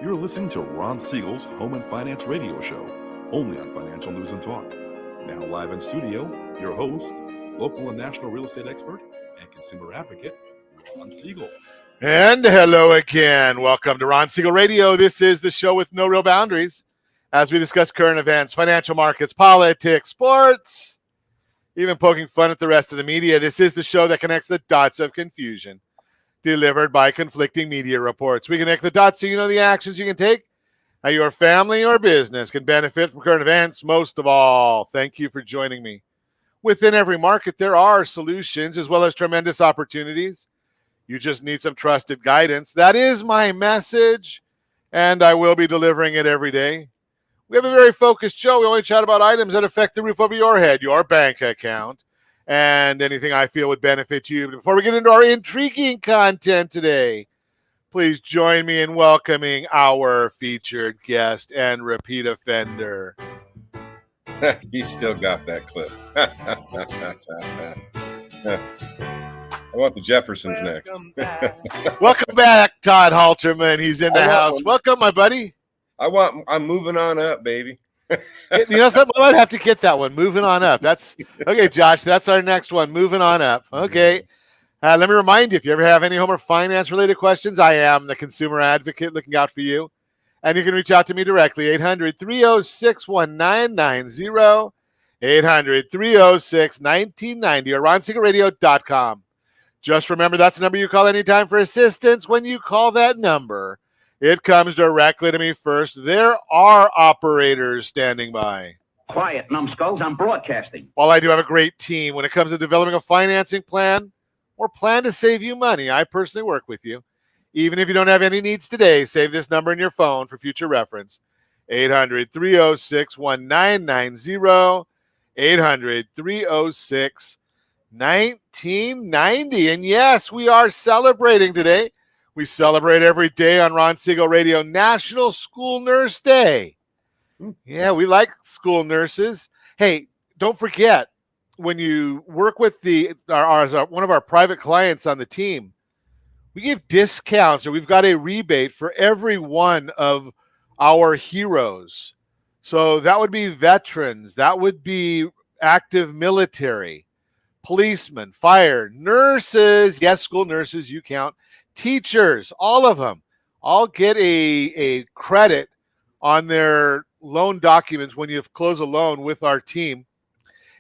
You're listening to Ron Siegel's Home and Finance Radio Show, only on Financial News and Talk. Now live in studio, your host, local and national real estate expert and consumer advocate, Ron Siegel. And hello again. Welcome to Ron Siegel Radio. This is the show with no real boundaries as we discuss current events, financial markets, politics, sports, even poking fun at the rest of the media. This is the show that connects the dots of confusion delivered by conflicting media reports. We connect the dots so you know the actions you can take, how your family or business can benefit from current events. Most of all, thank you for joining me. Within every market, there are solutions as well as tremendous opportunities. You just need some trusted guidance. That is my message, and I will be delivering it every day. We have a very focused show. We only chat about items that affect the roof over your head, your bank account, and anything I feel would benefit you. But before we get into our intriguing content today, please join me in welcoming our featured guest and repeat offender. You still got that clip. I want the Jeffersons next. Welcome back, Todd Halterman. He's in the house. Welcome, my buddy. I'm moving on up, baby. You know something? I might have to get that one. Moving on up. That's okay, Josh. That's our next one. Moving on up. Okay. Let me remind you, if you ever have any home or finance related questions, I am the consumer advocate looking out for you. And you can reach out to me directly, 800-306-1990, 800-306-1990, or ronsiegelradio.com. Just remember, that's the number you call anytime for assistance. When you call that number, it comes directly to me first. There are operators standing by. Quiet, numbskulls, I'm broadcasting. While I do have a great team when it comes to developing a financing plan or plan to save you money, I personally work with you. Even if you don't have any needs today, save this number in your phone for future reference. 800-306-1990, 800-306-1990. And yes, we are celebrating today. We celebrate every day on Ron Siegel Radio, National School Nurse Day. Yeah, we like school nurses. Hey, don't forget, when you work with one of our private clients on the team, we give discounts, or we've got a rebate for every one of our heroes. So that would be veterans, that would be active military, policemen, fire, nurses, yes, school nurses, you count, teachers, all of them, all get a credit on their loan documents when you close a loan with our team.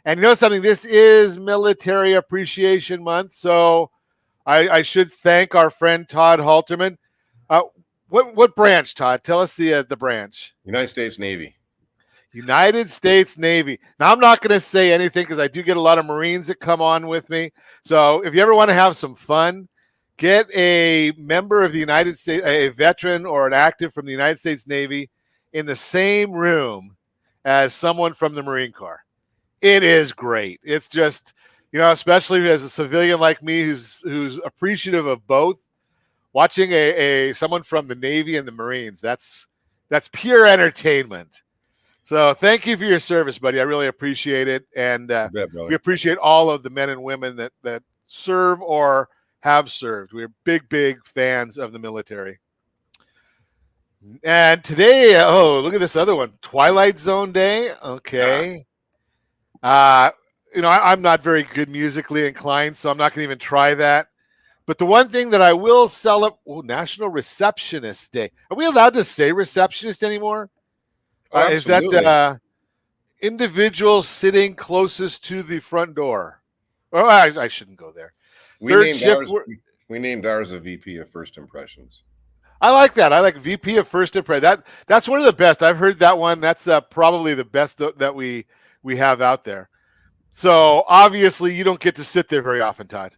And you know something, this is Military Appreciation Month, so I should thank our friend Todd Halterman. What branch, Todd? Tell us the branch. United States Navy. United States Navy. Now, I'm not going to say anything because I do get a lot of Marines that come on with me. So if you ever want to have some fun, get a member of the United States, a veteran or an active from the United States Navy in the same room as someone from the Marine Corps. It is great. It's just, you know, especially as a civilian like me who's appreciative of both, watching someone from the Navy and the Marines, that's pure entertainment. So thank you for your service, buddy. I really appreciate it. And we appreciate all of the men and women that serve or have served. We're big fans of the military. And today, look at this other one, Twilight Zone Day. Okay. I'm not very good musically inclined, so I'm not going to even try that. But the one thing that I will celebrate, National Receptionist Day. Are we allowed to say receptionist anymore? Is that individual sitting closest to the front door? Oh, I shouldn't go there. We named ours a VP of First Impressions. I like that. I like VP of First Impressions. That's one of the best. I've heard that one. That's probably the best that we have out there. So obviously you don't get to sit there very often, Todd.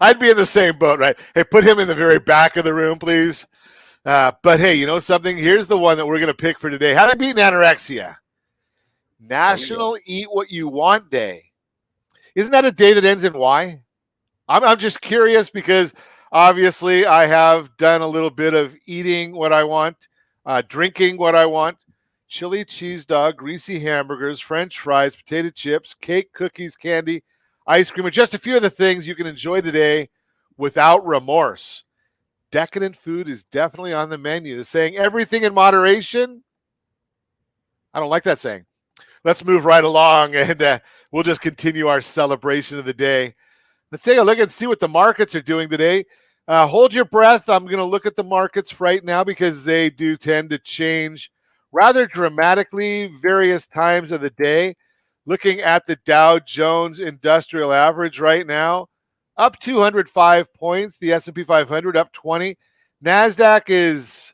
I'd be in the same boat, right? Hey, put him in the very back of the room, please. But hey, you know something? Here's the one that we're going to pick for today. How to beat anorexia. National Eat What You Want Day. Isn't that a day that ends in Y? I'm just curious because obviously I have done a little bit of eating what I want, drinking what I want. Chili cheese dog, greasy hamburgers, French fries, potato chips, cake, cookies, candy, ice cream, and just a few of the things you can enjoy today without remorse. Decadent food is definitely on the menu. They're saying everything in moderation. I don't like that saying. Let's move right along, and we'll just continue our celebration of the day. Let's take a look and see what the markets are doing today. Hold your breath. I'm going to look at the markets right now because they do tend to change rather dramatically various times of the day. Looking at the Dow Jones Industrial Average right now, up 205 points. The S&P 500 up 20. NASDAQ is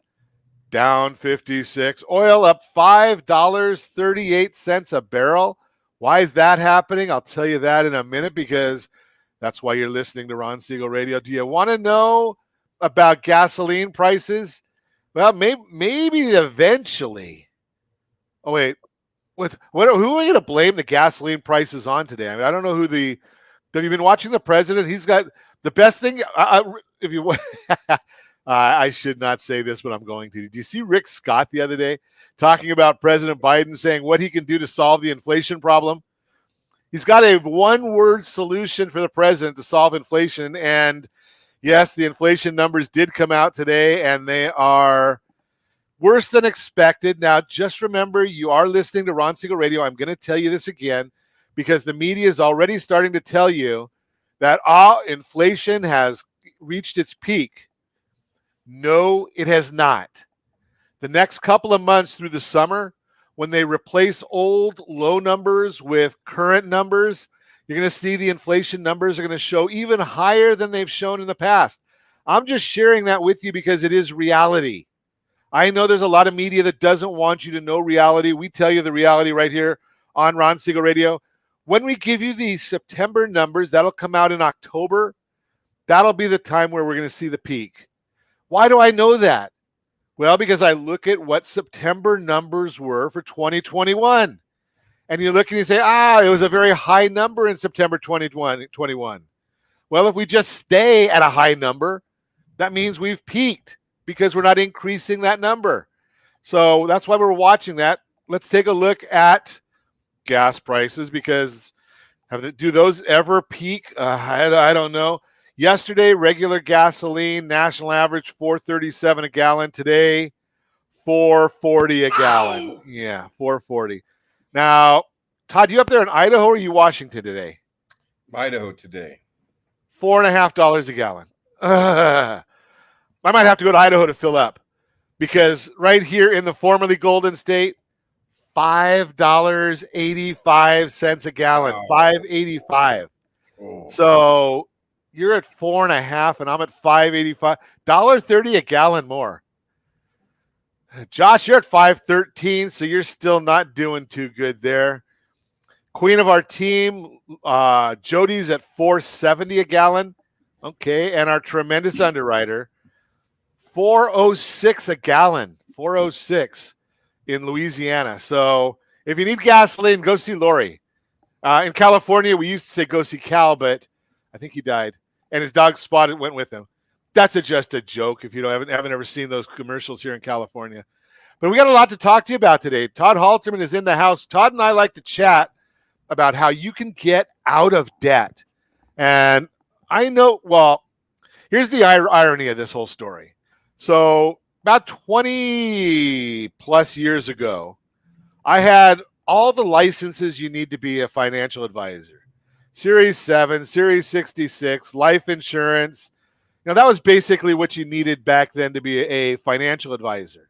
down 56. Oil up $5.38 a barrel. Why is that happening? I'll tell you that in a minute because that's why you're listening to Ron Siegel Radio. Do you want to know about gasoline prices? Well, maybe eventually. Oh, wait. Who are we going to blame the gasoline prices on today? I mean, I don't know who the – have you been watching the president? He's got the best thing if you – I should not say this, but I'm going to. Did you see Rick Scott the other day talking about President Biden saying what he can do to solve the inflation problem? He's got a one-word solution for the president to solve inflation. And, yes, the inflation numbers did come out today, and they are worse than expected. Now, just remember, you are listening to Ron Siegel Radio. I'm going to tell you this again because the media is already starting to tell you that inflation has reached its peak. No, it has not. The next couple of months through the summer, when they replace old low numbers with current numbers, you're going to see the inflation numbers are going to show even higher than they've shown in the past. I'm just sharing that with you because it is reality. I know there's a lot of media that doesn't want you to know reality. We tell you the reality right here on Ron Siegel Radio. When we give you the September numbers, that'll come out in October. That'll be the time where we're going to see the peak. Why do I know that? Well, because I look at what September numbers were for 2021. And you look and you say, it was a very high number in September 2021. Well, if we just stay at a high number, that means we've peaked because we're not increasing that number. So that's why we're watching that. Let's take a look at gas prices because do those ever peak? I don't know. Yesterday, regular gasoline, national average, $4.37 a gallon. Today, $4.40 a gallon. Yeah, $4.40. Now, Todd, you up there in Idaho or are you Washington today? Idaho today. $4.50 a gallon. I might have to go to Idaho to fill up because right here in the formerly Golden State, $5.85 a gallon. Wow. $5.85. Oh. So you're at 4.5 and I'm at 5.85. $1.30 a gallon more. Josh, you're at 5.13, so you're still not doing too good there. Queen of our team, Jody's at 4.70 a gallon. Okay, and our tremendous underwriter, 4.06 a gallon. 4.06 in Louisiana. So if you need gasoline, go see Lori. In California, we used to say go see Cal, but I think he died. And his dog Spotted went with him. That's just a joke if you haven't ever seen those commercials here in California. But we got a lot to talk to you about today. Todd Halterman is in the house. Todd and I like to chat about how you can get out of debt. And I know, well, here's the irony of this whole story. So about 20 plus years ago, I had all the licenses you need to be a financial advisor. Series 7, Series 66, life insurance. Now, that was basically what you needed back then to be a financial advisor.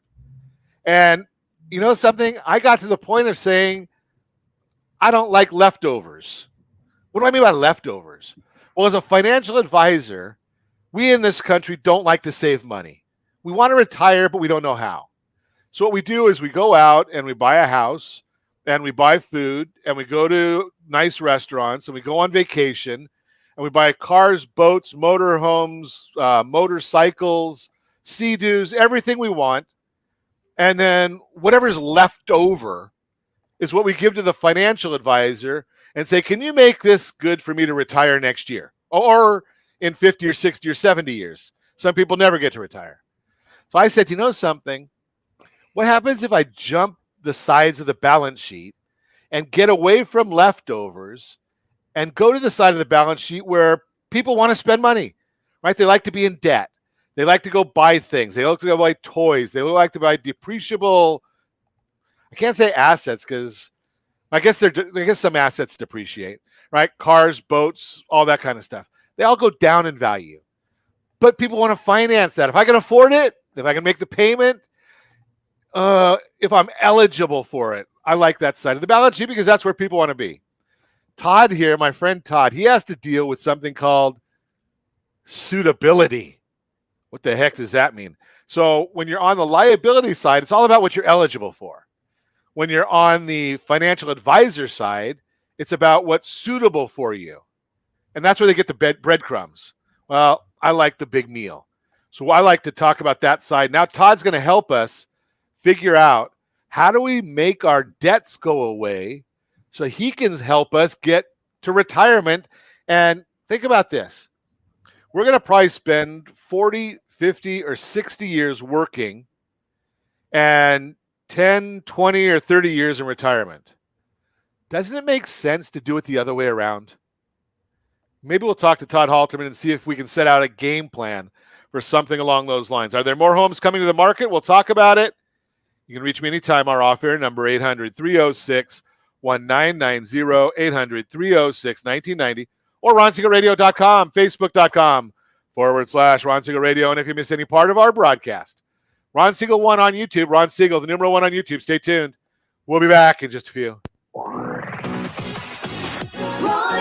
And you know something? I got to the point of saying, I don't like leftovers. What do I mean by leftovers? Well, as a financial advisor, we in this country don't like to save money. We want to retire, but we don't know how. So what we do is we go out and we buy a house and we buy food and we go to nice restaurants and we go on vacation and we buy cars, boats, motorhomes, motorcycles, Sea-Doos, everything we want. And then whatever's left over is what we give to the financial advisor and say, can you make this good for me to retire next year? Or in 50 or 60 or 70 years. Some people never get to retire. So I said, you know something? What happens if I jump the sides of the balance sheet and get away from leftovers and go to the side of the balance sheet where people want to spend money? right? They like to be in debt. They like to go buy things. They like to go buy toys. They like to buy depreciable. I can't say assets because I guess some assets depreciate, right? Cars, boats, all that kind of stuff. They all go down in value. But people want to finance that. If I can afford it, if I can make the payment, if I'm eligible for it, I like that side of the balance sheet because that's where people want to be. Todd here, my friend Todd, he has to deal with something called suitability. What the heck does that mean? So when you're on the liability side, it's all about what you're eligible for. When you're on the financial advisor side, it's about what's suitable for you. And that's where they get the breadcrumbs. Well, I like the big meal. So I like to talk about that side. Now Todd's going to help us figure out how do we make our debts go away so he can help us get to retirement. And think about this. We're going to probably spend 40, 50, or 60 years working and 10, 20, or 30 years in retirement. Doesn't it make sense to do it the other way around? Maybe we'll talk to Todd Halterman and see if we can set out a game plan for something along those lines. Are there more homes coming to the market? We'll talk about it. You can reach me anytime. Our off-air number, 800-306-1990, 800-306-1990, or RonSiegelRadio.com, Facebook.com/Ron Siegel Radio. And if you miss any part of our broadcast, Ron Siegel 1 on YouTube, Ron Siegel, the numeral 1 on YouTube. Stay tuned. We'll be back in just a few. Ron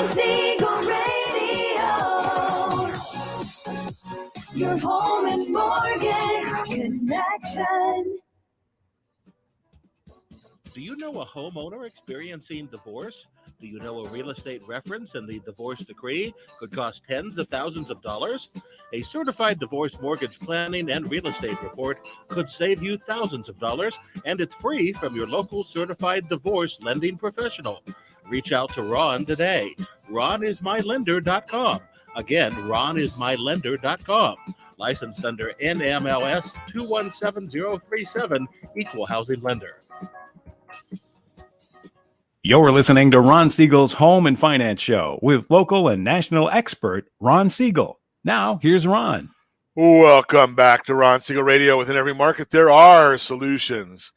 Siegel Radio, your home and mortgage connection. Do you know a homeowner experiencing divorce? Do you know a real estate reference and the divorce decree could cost tens of thousands of dollars? A certified divorce mortgage planning and real estate report could save you thousands of dollars, and it's free from your local certified divorce lending professional. Reach out to Ron today. RonIsMyLender.com. Again, RonIsMyLender.com. Licensed under NMLS 217037, Equal Housing Lender. You're listening to Ron Siegel's Home and Finance Show with local and national expert Ron Siegel. Now, here's Ron. Welcome back to Ron Siegel Radio. Within every market, there are solutions,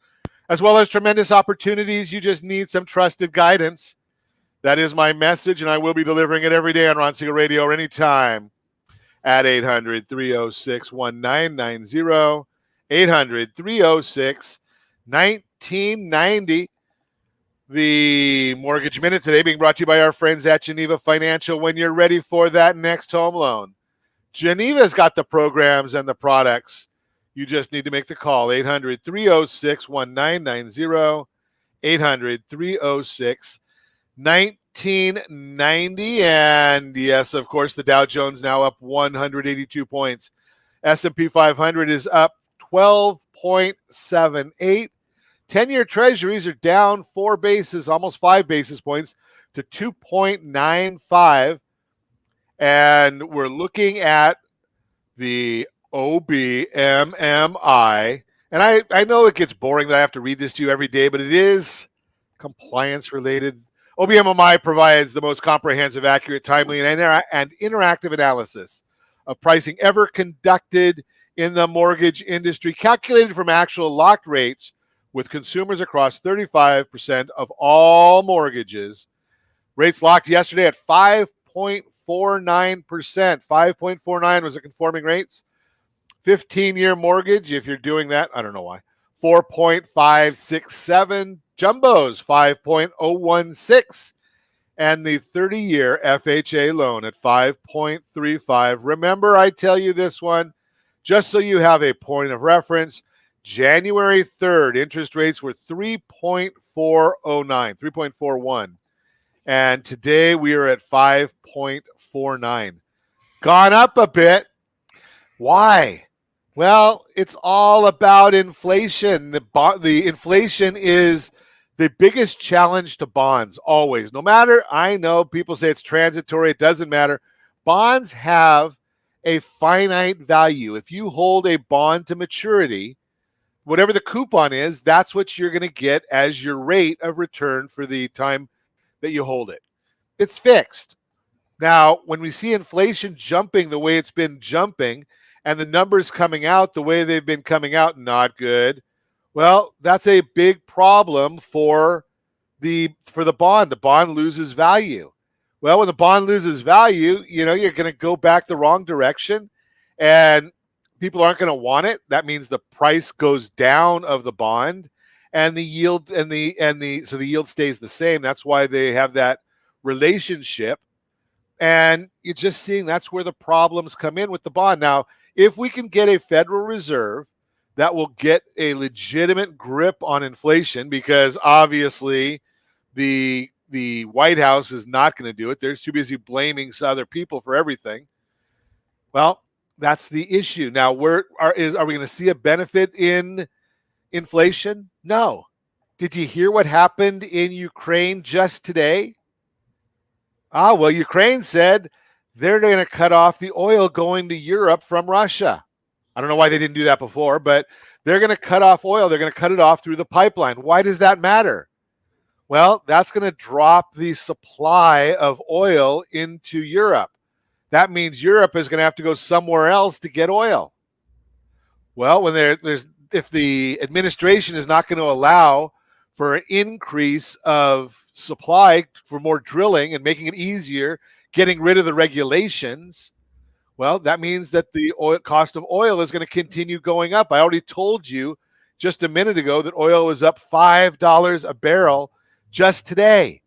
as well as tremendous opportunities. You just need some trusted guidance. That is my message, and I will be delivering it every day on Ron Siegel Radio or anytime at 800-306-1990, 800-306-1990. The Mortgage Minute today being brought to you by our friends at Geneva Financial. When you're ready for that next home loan, Geneva's got the programs and the products. You just need to make the call, 800-306-1990, 800-306-1990. And yes, of course, the Dow Jones now up 182 points. S&P 500 is up 12.78. 10-year treasuries are down 4 basis, almost 5 basis points to 2.95. And we're looking at the OBMMI. And I know it gets boring that I have to read this to you every day, but it is compliance related. OBMMI provides the most comprehensive, accurate, timely, and interactive analysis of pricing ever conducted in the mortgage industry, calculated from actual locked rates with consumers across 35% of all mortgages. Rates locked yesterday at 5.49%. 5.49 was the conforming rates. 15-year mortgage, if you're doing that, I don't know why. 4.567. Jumbos, 5.016. And the 30-year FHA loan at 5.35. Remember, I tell you this one, just so you have a point of reference, January 3rd, interest rates were 3.409, 3.41. And today we are at 5.49. Gone up a bit. Why? Well, it's all about inflation. The inflation is the biggest challenge to bonds, always. No matter, I know people say it's transitory, it doesn't matter. Bonds have a finite value. If you hold a bond to maturity, whatever the coupon is, that's what you're going to get as your rate of return for the time that you hold it. It's fixed. Now, when we see inflation jumping the way it's been jumping and the numbers coming out the way they've been coming out, not good. Well, that's a big problem for the bond. The bond loses value. Well, when the bond loses value, you're going to go back the wrong direction and people aren't going to want it. That means the price goes down of the bond and the yield so the yield stays the same. That's why they have that relationship. And you're just seeing that's where the problems come in with the bond. Now, if we can get a Federal Reserve that will get a legitimate grip on inflation, because obviously the White House is not going to do it. They're too busy blaming other people for everything. Well, that's the issue. Now, are we going to see a benefit in inflation? No. Did you hear what happened in Ukraine just today? Well, Ukraine said they're going to cut off the oil going to Europe from Russia. I don't know why they didn't do that before, but they're going to cut off oil. They're going to cut it off through the pipeline. Why does that matter? Well, that's going to drop the supply of oil into Europe. That means Europe is going to have to go somewhere else to get oil. Well, when if the administration is not going to allow for an increase of supply for more drilling and making it easier, getting rid of the regulations, well, that means that the cost of oil is going to continue going up. I already told you just a minute ago that oil was up $5 a barrel just today.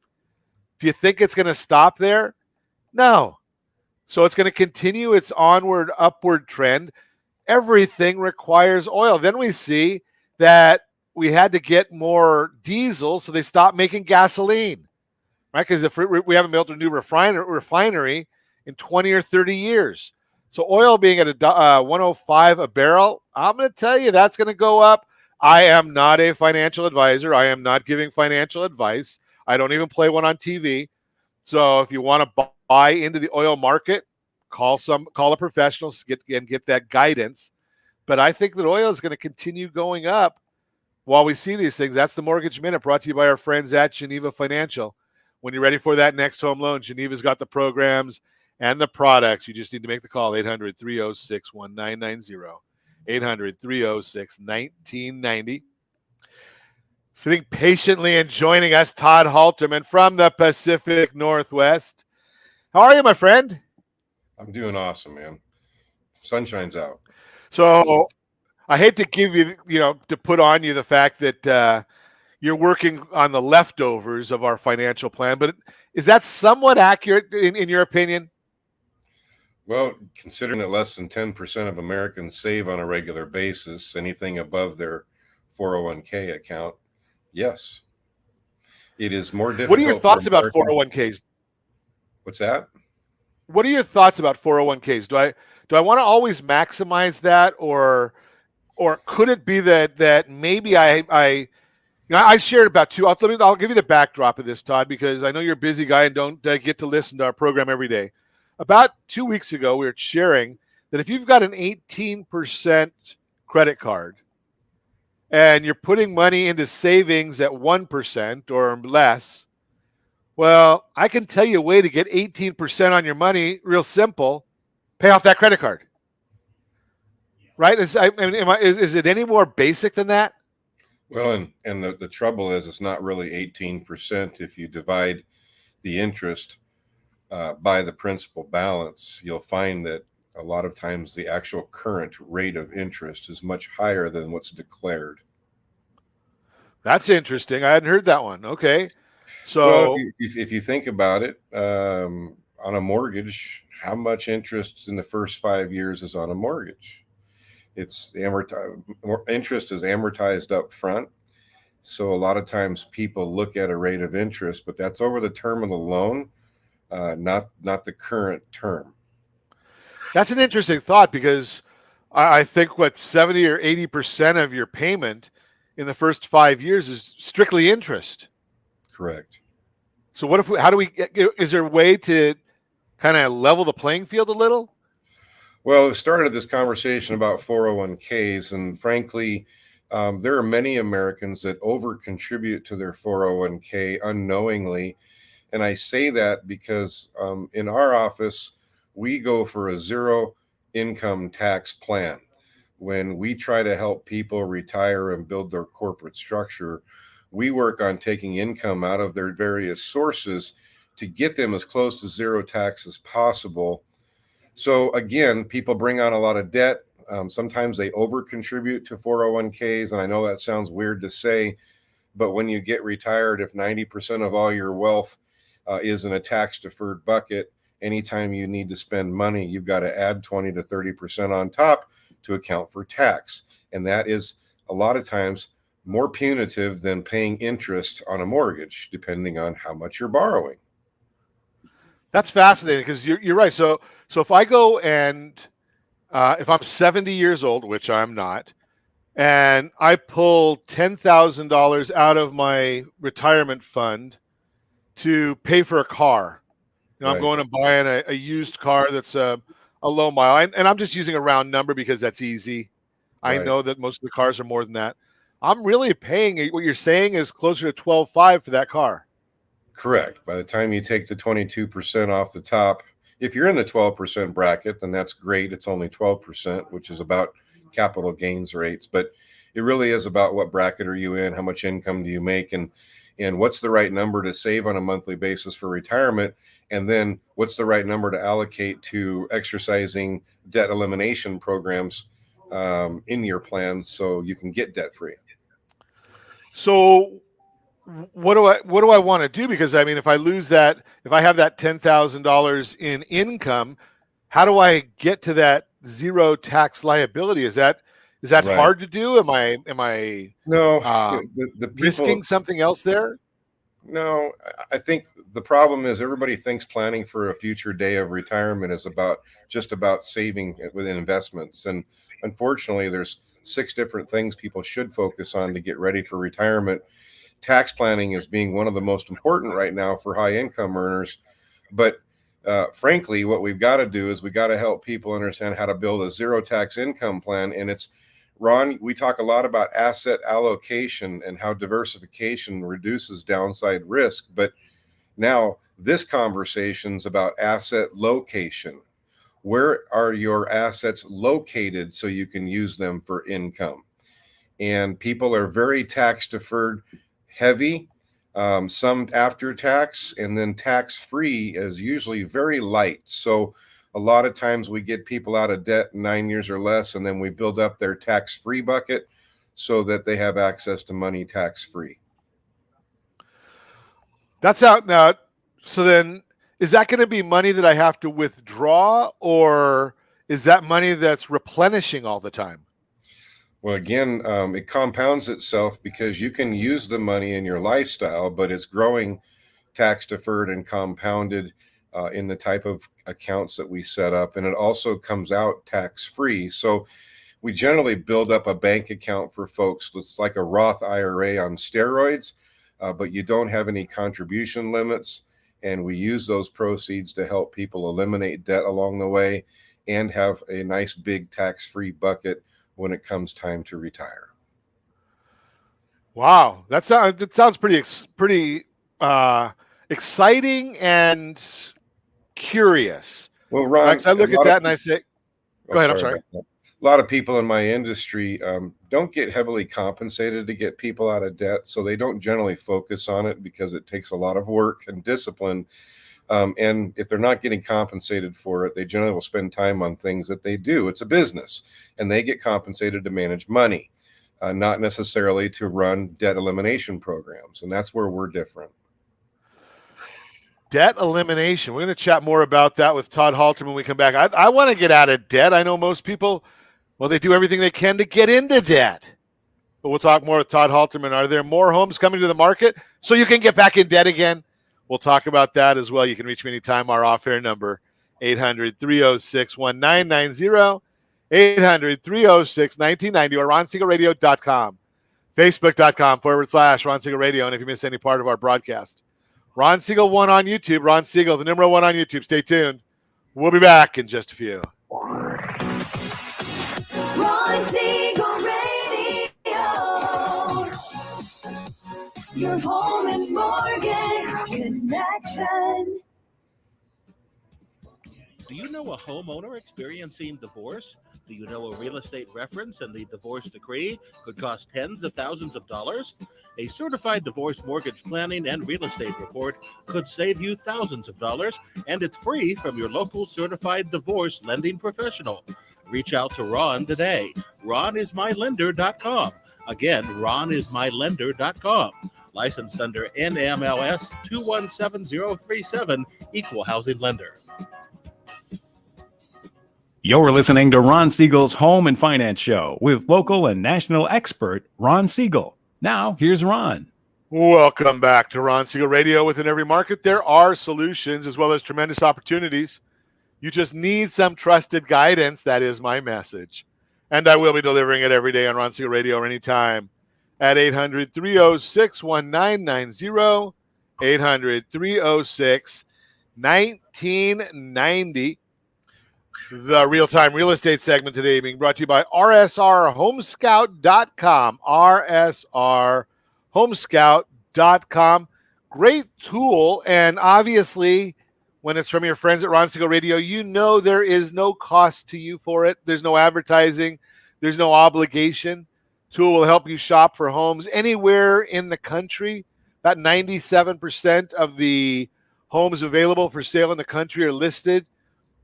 Do you think it's going to stop there? No. So it's going to continue its onward, upward trend. Everything requires oil. Then we see that we had to get more diesel, so they stopped making gasoline, right? Because if we haven't built a new refinery in 20 or 30 years. So oil being at a 105 a barrel, I'm going to tell you that's going to go up. I am not a financial advisor. I am not giving financial advice. I don't even play one on TV. So if you want to buy into the oil market, call a professional, get that guidance. But I think that oil is going to continue going up while we see these things. That's the Mortgage Minute, brought to you by our friends at Geneva Financial. When you're ready for that next home loan, Geneva's got the programs and the products. You just need to make the call, 800-306-1990, 800-306-1990. Sitting patiently and joining us, Todd Halterman from the Pacific Northwest. How are you, my friend? I'm doing awesome, man. Sunshine's out. So I hate to give you, to put on you the fact that you're working on the leftovers of our financial plan, but is that somewhat accurate in your opinion? Well, considering that less than 10% of Americans save on a regular basis, anything above their 401k account, yes. It is more difficult. What are your thoughts about 401ks? What's that? What are your thoughts about 401ks? Do I want to always maximize that, or could it be that maybe I shared about two. I'll give you the backdrop of this, Todd, because I know you're a busy guy and don't get to listen to our program every day. About 2 weeks ago, we were sharing that if you've got an 18% credit card and you're putting money into savings at 1% or less, well, I can tell you a way to get 18% on your money, real simple. Pay off that credit card. Right? Is it any more basic than that? Well, and the trouble is it's not really 18%. If you divide the interest by the principal balance, you'll find that a lot of times the actual current rate of interest is much higher than what's declared. That's interesting. I hadn't heard that one. Okay. So well, if you think about it, on a mortgage, how much interest in the first 5 years is on a mortgage? It's interest is amortized up front. So a lot of times people look at a rate of interest, but that's over the term of the loan, not the current term. That's an interesting thought, because I think 70 or 80% of your payment in the first 5 years is strictly interest. Correct. So is there a way to kind of level the playing field a little? Well, we started this conversation about 401ks, and frankly, there are many Americans that over contribute to their 401k unknowingly, And I say that because in our office, we go for a zero income tax plan. When we try to help people retire and build their corporate structure, we work on taking income out of their various sources to get them as close to zero tax as possible. So again, people bring on a lot of debt. Sometimes they over contribute to 401ks. And I know that sounds weird to say, but when you get retired, if 90% of all your wealth is in a tax deferred bucket, anytime you need to spend money, you've got to add 20 to 30% on top to account for tax. And that is a lot of times more punitive than paying interest on a mortgage, depending on how much you're borrowing. That's fascinating because you're right. So if I go and if I'm 70 years old, which I'm not, and I pull $10,000 out of my retirement fund to pay for a car, I'm Right. going and buying a used car that's a low mile, and I'm just using a round number because that's easy. I Right. know that most of the cars are more than that. I'm really paying, what you're saying is closer to 12.5 for that car. Correct. By the time you take the 22% off the top, if you're in the 12% bracket, then that's great. It's only 12%, which is about capital gains rates. But it really is about what bracket are you in, how much income do you make, and what's the right number to save on a monthly basis for retirement, and then what's the right number to allocate to exercising debt elimination programs in your plan so you can get debt free. So what do I want to do? Because I mean, if I lose that, if I have that $10,000 in income, how do I get to that zero tax liability? Is that Right. hard to do? Am I No, the people, risking something else there? No, I think the problem is everybody thinks planning for a future day of retirement is just about saving within investments. And unfortunately, there's 6 different things people should focus on to get ready for retirement. Tax planning is being one of the most important right now for high income earners. But frankly, what we've got to do is we got to help people understand how to build a zero tax income plan. And it's, Ron, we talk a lot about asset allocation and how diversification reduces downside risk. But now this conversation's about asset location. Where are your assets located so you can use them for income? And people are very tax deferred heavy, some after tax, and then tax free is usually very light. So a lot of times we get people out of debt in 9 years or less, and then we build up their tax-free bucket so that they have access to money tax-free. That's out now. So then, is that going to be money that I have to withdraw, or is that money that's replenishing all the time? Well, again, it compounds itself because you can use the money in your lifestyle, but it's growing tax-deferred and compounded in the type of accounts that we set up, and it also comes out tax-free. So we generally build up a bank account for folks. It's like a Roth IRA on steroids, but you don't have any contribution limits, and we use those proceeds to help people eliminate debt along the way and have a nice big tax-free bucket when it comes time to retire. Wow, that sounds pretty exciting and curious. Well, Ron, I look at that and I say, go ahead. I'm sorry. A lot of people in my industry don't get heavily compensated to get people out of debt, so they don't generally focus on it because it takes a lot of work and discipline. And if they're not getting compensated for it, they generally will spend time on things that they do. It's a business, and they get compensated to manage money, not necessarily to run debt elimination programs. And that's where we're different. Debt elimination. We're going to chat more about that with Todd Halterman when we come back. I want to get out of debt. I know most people, well, they do everything they can to get into debt. But we'll talk more with Todd Halterman. Are there more homes coming to the market so you can get back in debt again? We'll talk about that as well. You can reach me anytime. Our off-air number, 800-306-1990, 800-306-1990, or RonSiegelRadio.com, Facebook.com/Ron Siegel Radio. And if you miss any part of our broadcast, Ron Siegel 1 on YouTube, Ron Siegel, the number 1 on YouTube. Stay tuned. We'll be back in just a few. Ron Siegel Radio. Your home and mortgage connection. Do you know a homeowner experiencing divorce? Do you know a real estate reference and the divorce decree could cost tens of thousands of dollars? A certified divorce mortgage planning and real estate report could save you thousands of dollars, and it's free from your local certified divorce lending professional. Reach out to Ron today. RonIsMyLender.com. Again, RonIsMyLender.com. Licensed under NMLS 217037, Equal Housing Lender. You're listening to Ron Siegel's Home and Finance Show with local and national expert Ron Siegel. Now, here's Ron. Welcome back to Ron Siegel Radio. Within every market, there are solutions as well as tremendous opportunities. You just need some trusted guidance. That is my message. And I will be delivering it every day on Ron Siegel Radio or anytime at 800-306-1990, 800-306-1990. The real-time real estate segment today being brought to you by rsrhomescout.com, rsrhomescout.com. Great tool, and obviously, when it's from your friends at Ron Siegel Radio, you know there is no cost to you for it. There's no advertising. There's no obligation. Tool will help you shop for homes anywhere in the country. About 97% of the homes available for sale in the country are listed,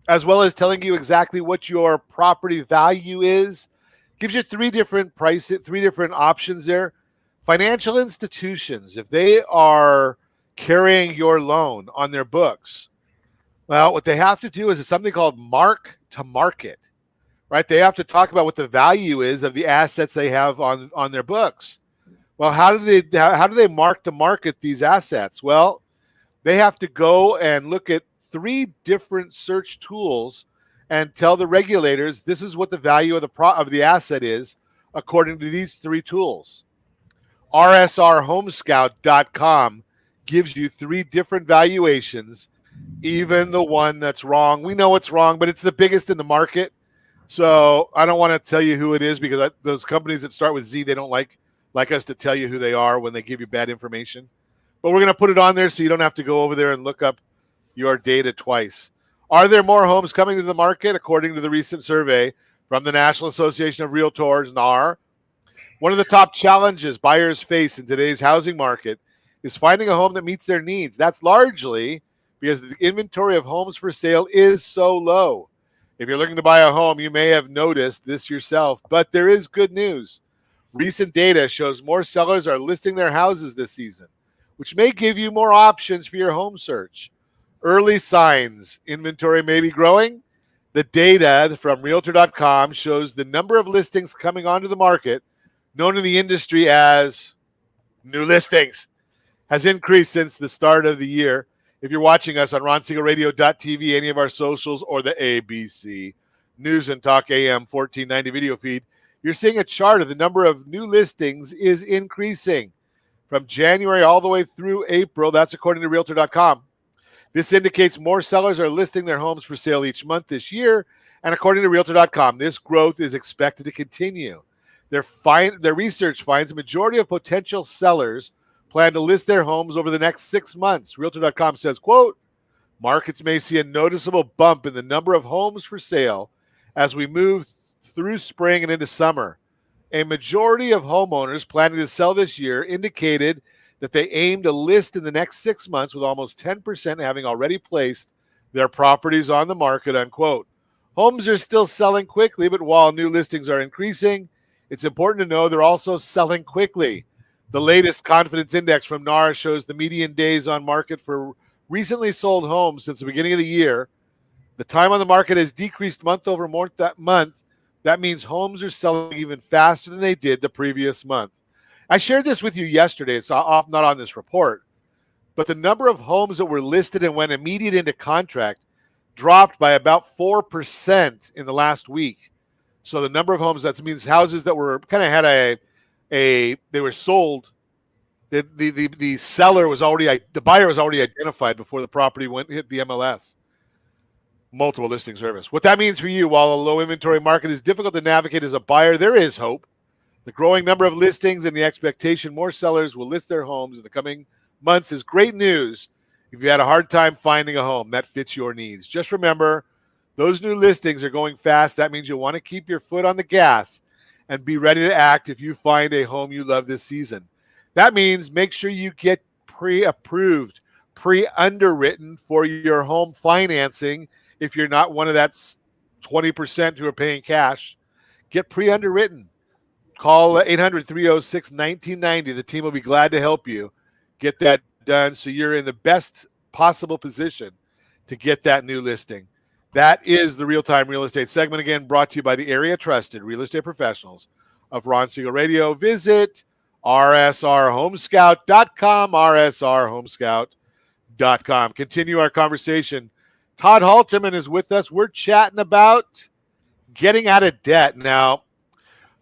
as well as telling you exactly what your property value is. Gives you three different options there. Financial institutions, if they are carrying your loan on their books, well, what they have to do is something called mark to market, right? They have to talk about what the value is of the assets they have on their books. Well, how do they mark to market these assets? Well, they have to go and look at three different search tools and tell the regulators this is what the value of the asset is according to these three tools. rsrhomescout.com gives you three different valuations, even the one that's wrong. We know it's wrong, but it's the biggest in the market. So I don't want to tell you who it is because those companies that start with Z, they don't like us to tell you who they are when they give you bad information. But we're going to put it on there so you don't have to go over there and look up your data twice. Are there more homes coming to the market? According to the recent survey from the National Association of Realtors, NAR, one of the top challenges buyers face in today's housing market is finding a home that meets their needs. That's largely because the inventory of homes for sale is so low. If you're looking to buy a home, you may have noticed this yourself, but there is good news. Recent data shows more sellers are listing their houses this season, which may give you more options for your home search. Early signs, inventory may be growing. The data from Realtor.com shows the number of listings coming onto the market, known in the industry as new listings, has increased since the start of the year. If you're watching us on RonSiegelRadio.tv, any of our socials, or the ABC News and Talk AM 1490 video feed, you're seeing a chart of the number of new listings is increasing from January all the way through April. That's according to Realtor.com. This indicates more sellers are listing their homes for sale each month this year, and according to Realtor.com, this growth is expected to continue. Their research finds a majority of potential sellers plan to list their homes over the next 6 months. Realtor.com says, quote, markets may see a noticeable bump in the number of homes for sale as we move through spring and into summer. A majority of homeowners planning to sell this year indicated that they aim to list in the next 6 months, with almost 10% having already placed their properties on the market, unquote. Homes are still selling quickly, but while new listings are increasing, it's important to know they're also selling quickly. The latest confidence index from NAR shows the median days on market for recently sold homes since the beginning of the year. The time on the market has decreased month over month. That means homes are selling even faster than they did the previous month. I shared this with you yesterday. It's not on this report, but the number of homes that were listed and went immediate into contract dropped by about 4% in the last week. So the number of homes, that means houses that were kind of had they were sold. The seller was already, the buyer was already identified before the property hit the MLS. Multiple listing service. What that means for you, while a low inventory market is difficult to navigate as a buyer, there is hope. The growing number of listings and the expectation more sellers will list their homes in the coming months is great news if you had a hard time finding a home that fits your needs. Just remember, Those new listings are going fast. That means you'll want to keep your foot on the gas and be ready to act if you find a home you love this season. That means make sure you get pre-approved, pre-underwritten for your home financing. If you're not one of that 20% who are paying cash, get pre-underwritten. Call 800-306-1990. The team will be glad to help you get that done so you're in the best possible position to get that new listing. That is the Real-Time Real Estate segment, again, brought to you by the area trusted real estate professionals of Ron Siegel Radio. Visit rsrhomescout.com, rsrhomescout.com. Continue our conversation. Todd Halterman is with us. We're chatting about getting out of debt. Now,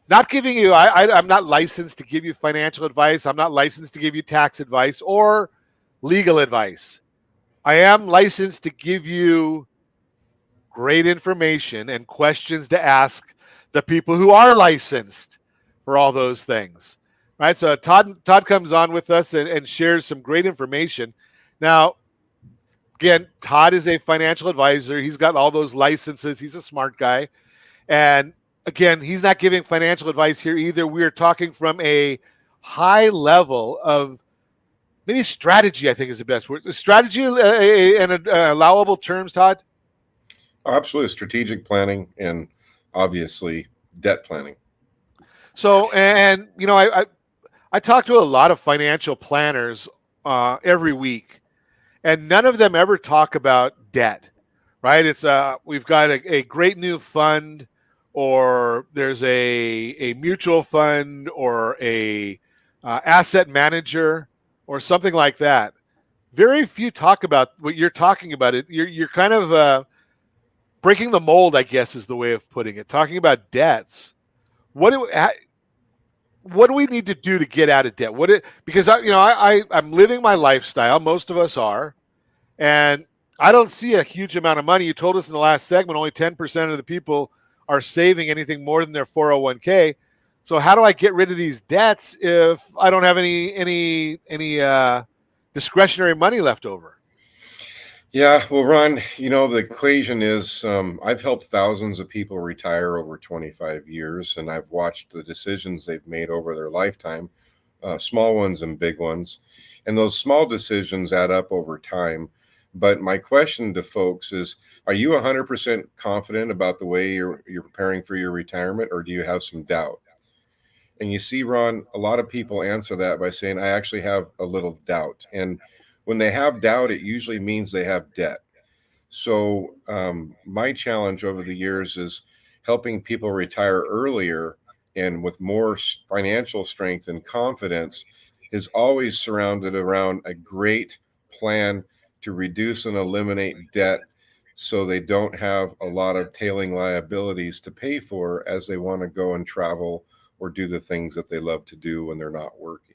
not giving you, I'm not licensed to give you financial advice. I'm not licensed to give you tax advice or legal advice. I am licensed to give you great information and questions to ask the people who are licensed for all those things. Right? So Todd comes on with us and shares some great information. Now, again, Todd is a financial advisor. He's got all those licenses. He's a smart guy. And again, he's not giving financial advice here either. We are talking from a high level of maybe strategy, I think is the best word. Strategy and allowable terms, Todd? Absolutely. Strategic planning and obviously debt planning. So, and, you know, I talk to a lot of financial planners every week, and none of them ever talk about debt, right? It's we've got a great new fund, or there's a mutual fund, or a asset manager, or something like that. Very few talk about what you're talking about. You're kind of breaking the mold, I guess, is the way of putting it. Talking about debts. What do we need to do to get out of debt? Because I'm living my lifestyle. Most of us are, and I don't see a huge amount of money. You told us in the last segment only 10% of the people are saving anything more than their 401k. So how do I get rid of these debts if I don't have any discretionary money left over? Yeah, well, Ron, the equation is I've helped thousands of people retire over 25 years, and I've watched the decisions they've made over their lifetime, small ones and big ones. And those small decisions add up over time. But my question to folks is, are you 100% confident about the way you're preparing for your retirement, or do you have some doubt? And you see, Ron, a lot of people answer that by saying, I actually have a little doubt. And when they have doubt, it usually means they have debt. So my challenge over the years is helping people retire earlier and with more financial strength and confidence is always surrounded around a great plan to reduce and eliminate debt so they don't have a lot of tailing liabilities to pay for as they want to go and travel or do the things that they love to do when they're not working.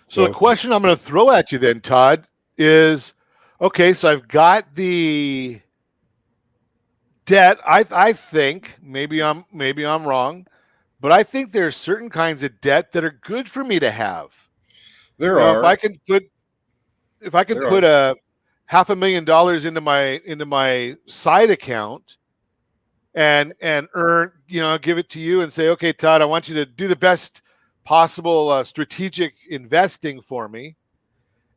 So the question I'm going to throw at you then, Todd, is, okay, so I've got the debt. I think maybe I'm wrong, but I think there's certain kinds of debt that are good for me to have. There are. If I can put a $500,000 into my side account and earn, give it to you and say, okay, Todd, I want you to do the best possible strategic investing for me.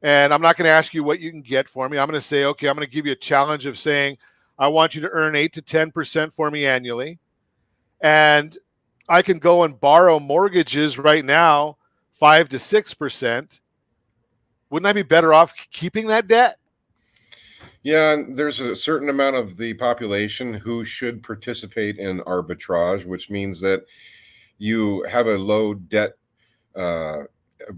And I'm not going to ask you what you can get for me. I'm going to say, okay, I'm going to give you a challenge of saying, I want you to earn 8 to 10% for me annually. And I can go and borrow mortgages right now, 5 to 6%. Wouldn't I be better off keeping that debt? Yeah, there's a certain amount of the population who should participate in arbitrage, which means that you have a low debt,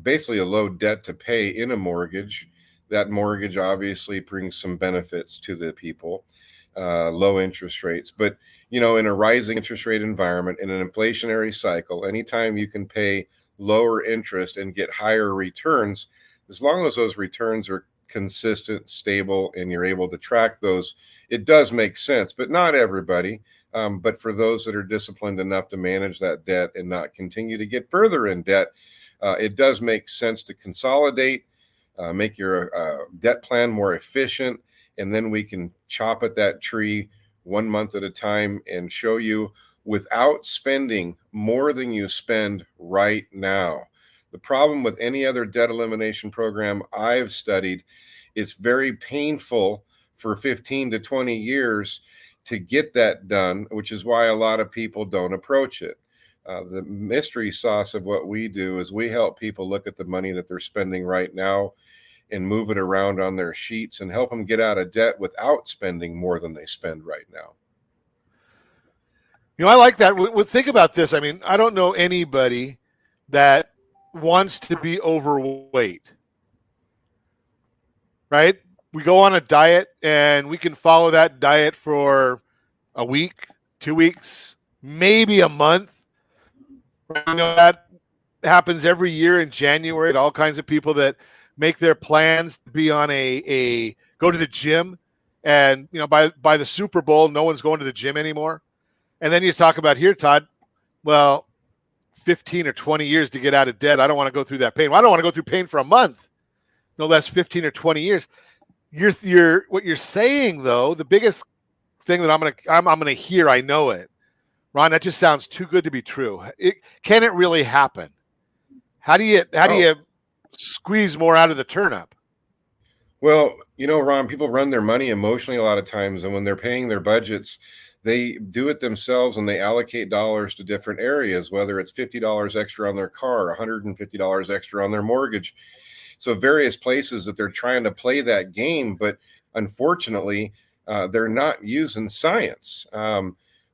basically a low debt to pay in a mortgage. That mortgage obviously brings some benefits to the people, low interest rates. But, in a rising interest rate environment, in an inflationary cycle, anytime you can pay lower interest and get higher returns, as long as those returns are consistent, stable, and you're able to track those, it does make sense, but not everybody. But for those that are disciplined enough to manage that debt and not continue to get further in debt, it does make sense to consolidate, make your debt plan more efficient, and then we can chop at that tree 1 month at a time and show you without spending more than you spend right now. The problem with any other debt elimination program I've studied, it's very painful for 15 to 20 years to get that done, which is why a lot of people don't approach it. The mystery sauce of what we do is we help people look at the money that they're spending right now and move it around on their sheets and help them get out of debt without spending more than they spend right now. I like that. Think about this. I mean, I don't know anybody that wants to be overweight, right? We go on a diet and we can follow that diet for a week, 2 weeks, maybe a month. That happens every year in January. All kinds of people that make their plans to be on a go to the gym, and by the Super Bowl, no one's going to the gym anymore. And then you talk about here, Todd, well, 15 or 20 years to get out of debt. I don't want to go through that pain. Well, I don't want to go through pain for a month, no less 15 or 20 years. What you're saying, though, the biggest thing that I'm gonna hear, I know it, Ron, that just sounds too good to be true. Can it really happen? How do you squeeze more out of the turnip? Well, Ron, people run their money emotionally a lot of times, and when they're paying their budgets, they do it themselves and they allocate dollars to different areas, whether it's $50 extra on their car, $150 extra on their mortgage. So various places that they're trying to play that game, but unfortunately, they're not using science.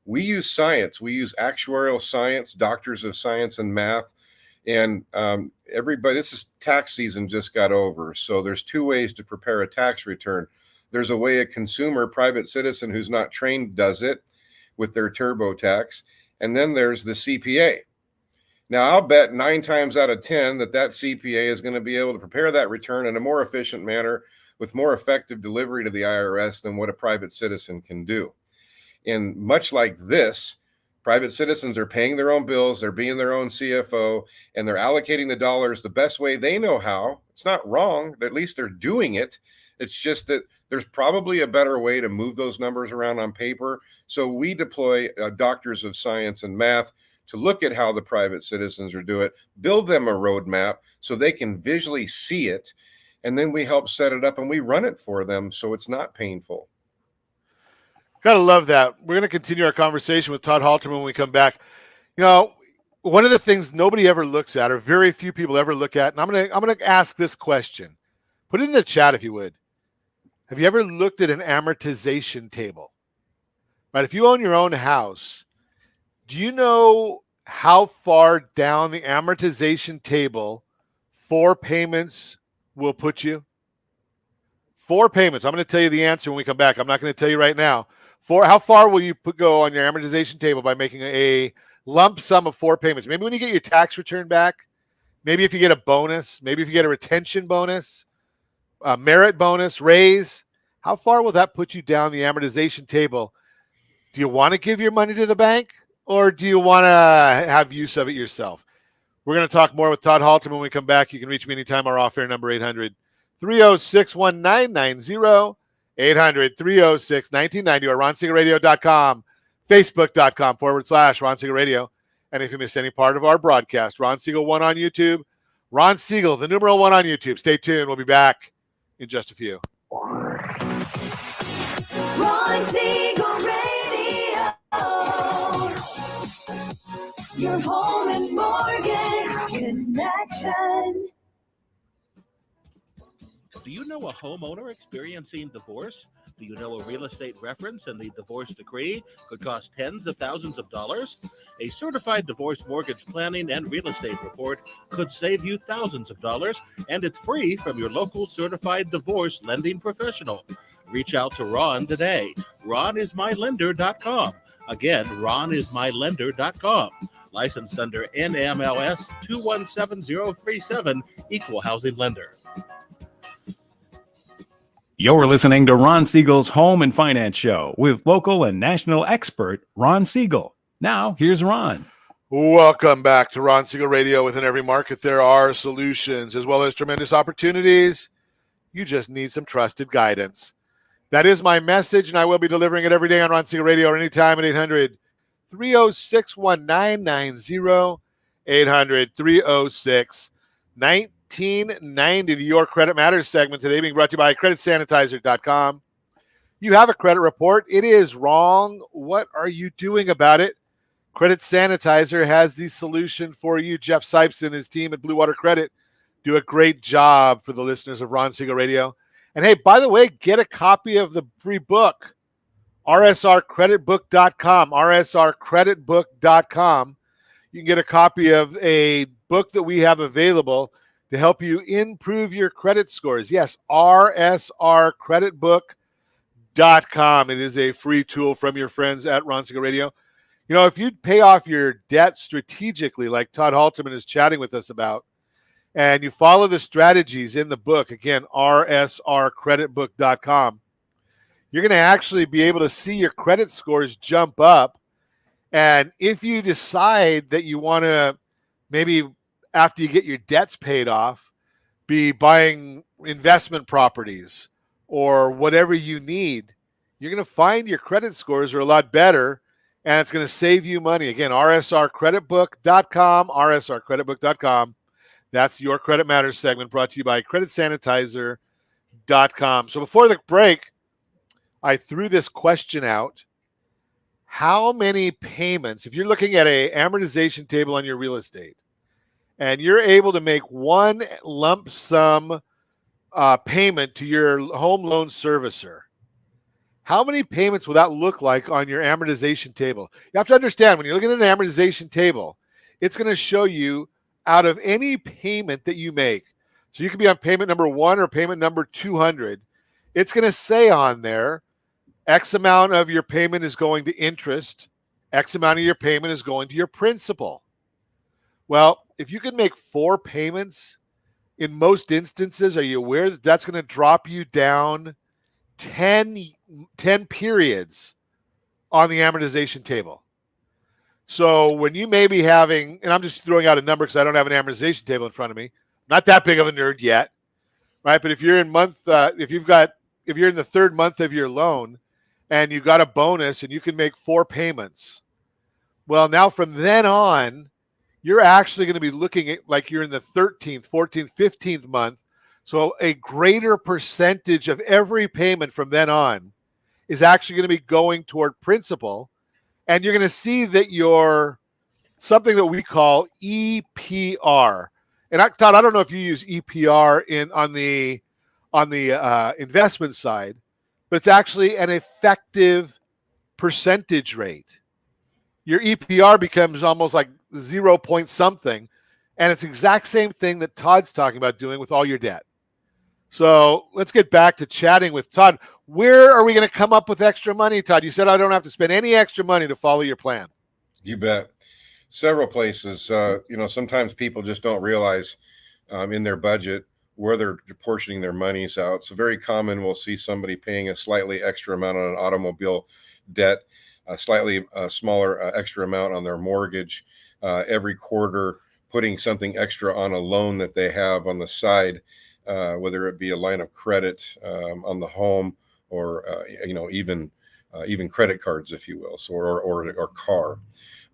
We use science. We use actuarial science, doctors of science and math. And everybody, this is tax season just got over. So there's 2 ways to prepare a tax return. There's a way a consumer, private citizen who's not trained does it with their TurboTax. And then there's the CPA. Now, I'll bet 9 times out of 10 that CPA is going to be able to prepare that return in a more efficient manner with more effective delivery to the IRS than what a private citizen can do. And much like this, private citizens are paying their own bills, they're being their own CFO, and they're allocating the dollars the best way they know how. It's not wrong, at least they're doing it. It's just that there's probably a better way to move those numbers around on paper. So we deploy doctors of science and math to look at how the private citizens are doing it, build them a roadmap so they can visually see it, and then we help set it up and we run it for them so it's not painful. Gotta love that. We're going to continue our conversation with Todd Halterman when we come back. One of the things nobody ever looks at, or very few people ever look at, and I'm going to ask this question. Put it in the chat if you would. Have you ever looked at an amortization table? Right? If you own your own house, do you know how far down the amortization table 4 payments will put you? 4 payments. I'm going to tell you the answer when we come back. I'm not going to tell you right now. How far will you go on your amortization table by making a lump sum of 4 payments? Maybe when you get your tax return back, maybe if you get a bonus, maybe if you get a retention bonus, a merit bonus, raise, how far will that put you down the amortization table? Do you want to give your money to the bank, or do you want to have use of it yourself? We're going to talk more with Todd Halterman when we come back. You can reach me anytime. Our off-air number, 800-306-1990, 800-306-1990, or ronsiegelradio.com, facebook.com/Ron Siegel Radio. And if you miss any part of our broadcast, Ron Siegel 1 on YouTube, Ron Siegel, the numeral 1 on YouTube. Stay tuned. We'll be back in just a few. Ron Siegel Radio. Your home and mortgage connection. Do you know a homeowner experiencing divorce? Do you know a real estate reference and the divorce decree could cost tens of thousands of dollars? A certified divorce mortgage planning and real estate report could save you thousands of dollars, and it's free from your local certified divorce lending professional. Reach out to Ron today. RonIsMyLender.com. Again, RonIsMyLender.com. Licensed under NMLS 217037, Equal Housing Lender. You're listening to Ron Siegel's Home and Finance Show with local and national expert Ron Siegel. Now, here's Ron. Welcome back to Ron Siegel Radio. Within every market, there are solutions as well as tremendous opportunities. You just need some trusted guidance. That is my message, and I will be delivering it every day on Ron Siegel Radio or anytime at 800-306-1990, 800-306-1990. The Your Credit Matters segment today being brought to you by creditsanitizer.com. You have a credit report. It is wrong. What are you doing about it? Credit Sanitizer has the solution for you. Jeff Sipes and his team at Blue Water Credit do a great job for the listeners of Ron Siegel Radio. And hey, by the way, get a copy of the free book, rsrcreditbook.com, rsrcreditbook.com. You can get a copy of a book that we have available to help you improve your credit scores. Yes, rsrcreditbook.com. It is a free tool from your friends at Ron Siegel Radio. You know, if you pay off your debt strategically, like Todd Halterman is chatting with us about, and you follow the strategies in the book, again, rsrcreditbook.com, you're going to actually be able to see your credit scores jump up. And if you decide that you want to, maybe after you get your debts paid off, be buying investment properties or whatever you need, you're going to find your credit scores are a lot better, and it's going to save you money. Again, rsrcreditbook.com, rsrcreditbook.com. That's Your Credit Matters segment brought to you by creditsanitizer.com. So before the break, I threw this question out. How many payments, if you're looking at an amortization table on your real estate, and you're able to make one lump sum payment to your home loan servicer, how many payments will that look like on your amortization table? You have to understand, when you're looking at an amortization table, it's going to show you out of any payment that you make. So you could be on payment number 1 or payment number 200. It's going to say on there, X amount of your payment is going to interest. X amount of your payment is going to your principal. Well, if you can make 4 payments, in most instances, are you aware that that's going to drop you down 10 periods on the amortization table? So when you may be having, and I'm just throwing out a number because I don't have an amortization table in front of me, not that big of a nerd yet, right? But if you're in if you're in the 3rd month of your loan and you got a bonus and you can make 4 payments, well, now from then on, you're actually going to be looking at like you're in the 13th, 14th, 15th month. So a greater percentage of every payment from then on is actually going to be going toward principal. And you're going to see that you're something that we call EPR. And Todd, I don't know if you use EPR on the investment side, but it's actually an effective percentage rate. Your EPR becomes almost like 0 point something, and it's the exact same thing that Todd's talking about doing with all your debt. So let's get back to chatting with Todd. Where are we going to come up with extra money, Todd? You said I don't have to spend any extra money to follow your plan. You bet. Several places. Sometimes people just don't realize in their budget where they're portioning their monies out. So very common, we'll see somebody paying a slightly extra amount on an automobile debt, a slightly smaller extra amount on their mortgage, every quarter putting something extra on a loan that they have on the side, whether it be a line of credit on the home or even credit cards, if you will, so or car.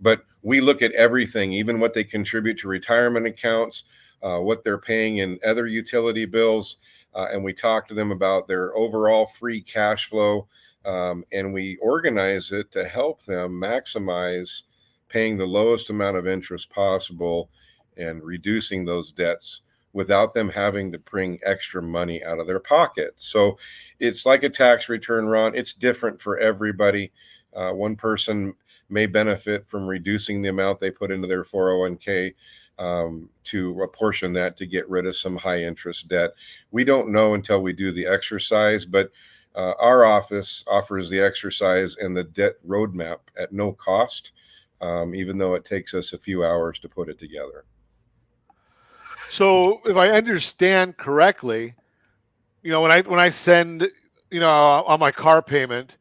But we look at everything, even what they contribute to retirement accounts, what they're paying in other utility bills, and we talk to them about their overall free cash flow, and we organize it to help them maximize paying the lowest amount of interest possible and reducing those debts without them having to bring extra money out of their pocket. So it's like a tax return, Ron. It's different for everybody. One person may benefit from reducing the amount they put into their 401k to apportion that to get rid of some high interest debt. We don't know until we do the exercise, but our office offers the exercise and the debt roadmap at no cost, even though it takes us a few hours to put it together. So if I understand correctly, when I send, on my car payment,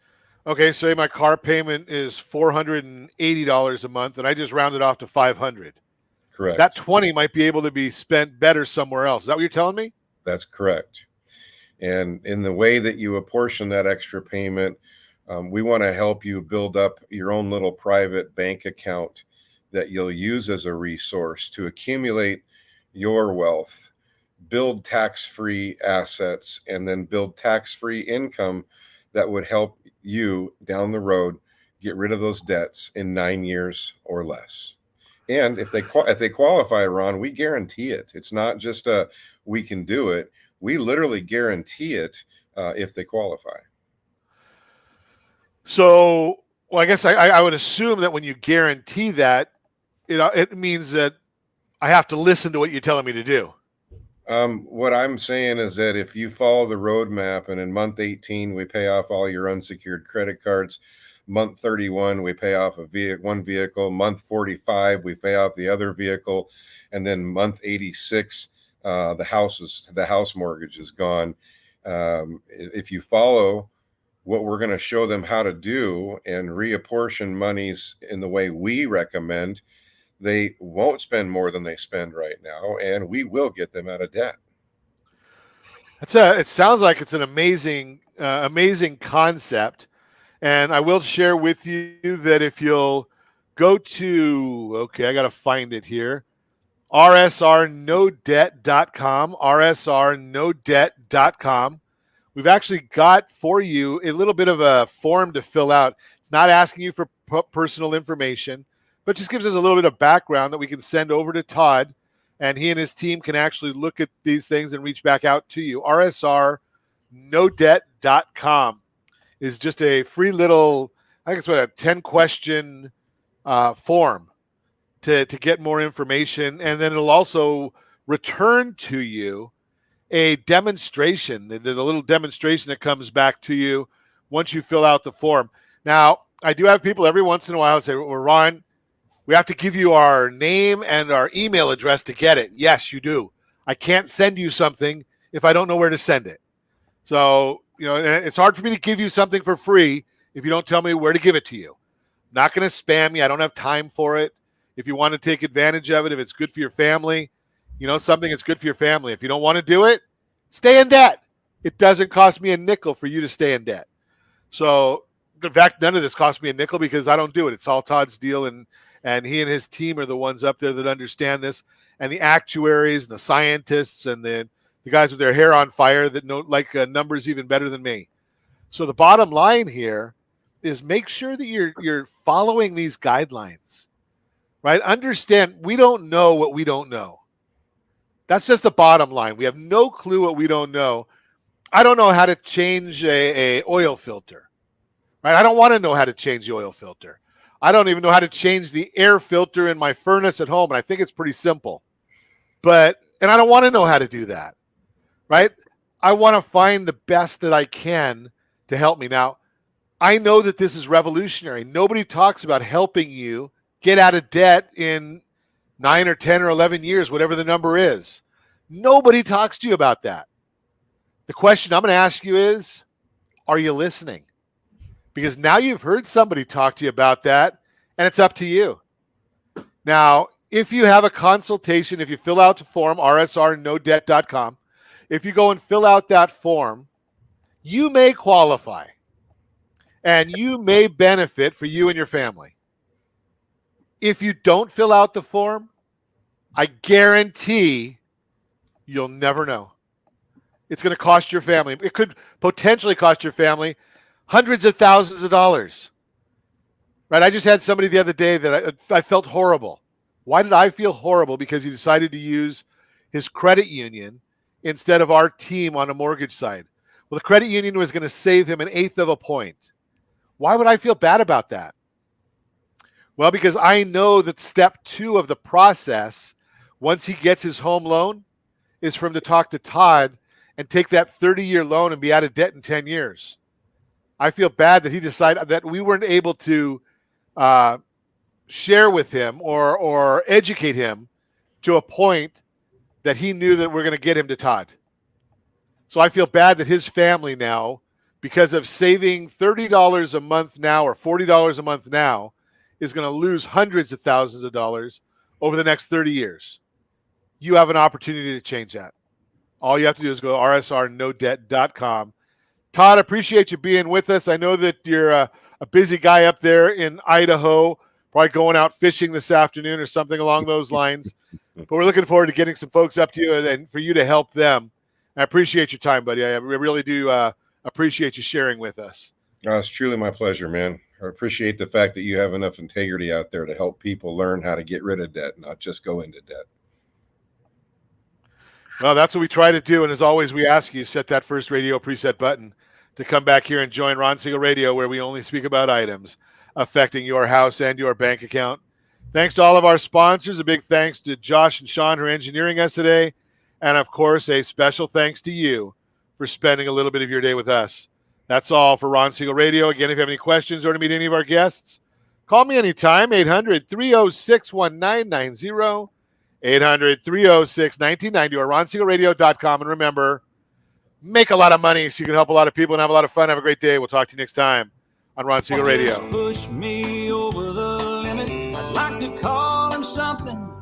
okay, say my car payment is $480 a month, and I just round it off to $500. Correct. That $20 might be able to be spent better somewhere else. Is that what you're telling me? That's correct. And in the way that you apportion that extra payment, we want to help you build up your own little private bank account that you'll use as a resource to accumulate your wealth, build tax-free assets, and then build tax-free income that would help you down the road get rid of those debts in 9 years or less. And if they qualify, Ron, we guarantee it. It's not just we can do it. We literally guarantee it if they qualify. So, well, I guess I would assume that when you guarantee that, it means that I have to listen to what you're telling me to do. What I'm saying is that if you follow the roadmap and in month 18, we pay off all your unsecured credit cards, month 31, we pay off one vehicle, month 45, we pay off the other vehicle, and then month 86, the house mortgage is gone. If you follow what we're going to show them how to do and reapportion monies in the way we recommend, they won't spend more than they spend right now, and we will get them out of debt. It sounds like it's an amazing concept. And I will share with you that if you'll go to, okay, I got to find it here, rsrnodebt.com, rsrnodebt.com. We've actually got for you a little bit of a form to fill out. It's not asking you for personal information, but just gives us a little bit of background that we can send over to Todd, and he and his team can actually look at these things and reach back out to you. rsrnodebt.com is just a free little, I think it's a 10-question form to get more information, and then it'll also return to you a demonstration. There's a little demonstration that comes back to you once you fill out the form. Now, I do have people every once in a while say, well, Ron, we have to give you our name and our email address to get it. Yes, you do. I can't send you something if I don't know where to send it. So, it's hard for me to give you something for free if you don't tell me where to give it to you. I'm not going to spam you. I don't have time for it. If you want to take advantage of it, if it's good for your family, something that's good for your family. If you don't want to do it, stay in debt. It doesn't cost me a nickel for you to stay in debt. So, in fact, none of this costs me a nickel because I don't do it. It's all Todd's deal, and he and his team are the ones up there that understand this, and the actuaries and the scientists and the guys with their hair on fire that know numbers even better than me. So the bottom line here is make sure that you're following these guidelines, right? Understand we don't know what we don't know. That's just the bottom line. We have no clue what we don't know. I don't know how to change a oil filter, right? I don't want to know how to change the oil filter. I don't even know how to change the air filter in my furnace at home, and I think it's pretty simple. And I don't want to know how to do that, right? I want to find the best that I can to help me. Now, I know that this is revolutionary. Nobody talks about helping you get out of debt in 9 or 10 or 11 years, whatever the number is. Nobody talks to you about that. The question I'm going to ask you is, are you listening? Because now you've heard somebody talk to you about that, and it's up to you. Now, if you have a consultation, if you fill out the form, rsrnodebt.com, if you go and fill out that form, you may qualify, and you may benefit for you and your family. If you don't fill out the form, I guarantee you'll never know. It's going to cost your family. It could potentially cost your family hundreds of thousands of dollars. Right? I just had somebody the other day that I felt horrible. Why did I feel horrible? Because he decided to use his credit union instead of our team on a mortgage side. Well, the credit union was going to save him 1/8 of a point. Why would I feel bad about that? Well, because I know that step 2 of the process, once he gets his home loan, is for him to talk to Todd and take that 30-year loan and be out of debt in 10 years. I feel bad that he decided that we weren't able to share with him or educate him to a point that he knew that we're going to get him to Todd. So I feel bad that his family now, because of saving $30 a month now or $40 a month now, is going to lose hundreds of thousands of dollars over the next 30 years. You have an opportunity to change that. All you have to do is go to rsrnodebt.com. Todd, appreciate you being with us. I know that you're a busy guy up there in Idaho, probably going out fishing this afternoon or something along those lines. But we're looking forward to getting some folks up to you and for you to help them. I appreciate your time, buddy. I really do appreciate you sharing with us. It's truly my pleasure, man. I appreciate the fact that you have enough integrity out there to help people learn how to get rid of debt, not just go into debt. Well, that's what we try to do. And as always, we ask you set that first radio preset button to come back here and join Ron Siegel Radio, where we only speak about items affecting your house and your bank account. Thanks to all of our sponsors. A big thanks to Josh and Sean who are engineering us today. And, of course, a special thanks to you for spending a little bit of your day with us. That's all for Ron Siegel Radio. Again, if you have any questions or to meet any of our guests, call me anytime, 800-306-1990, 800-306-1990, or ronsiegelradio.com. And remember, make a lot of money so you can help a lot of people and have a lot of fun. Have a great day. We'll talk to you next time on Ron Siegel Radio. Push me over the limit. I'd like to call him something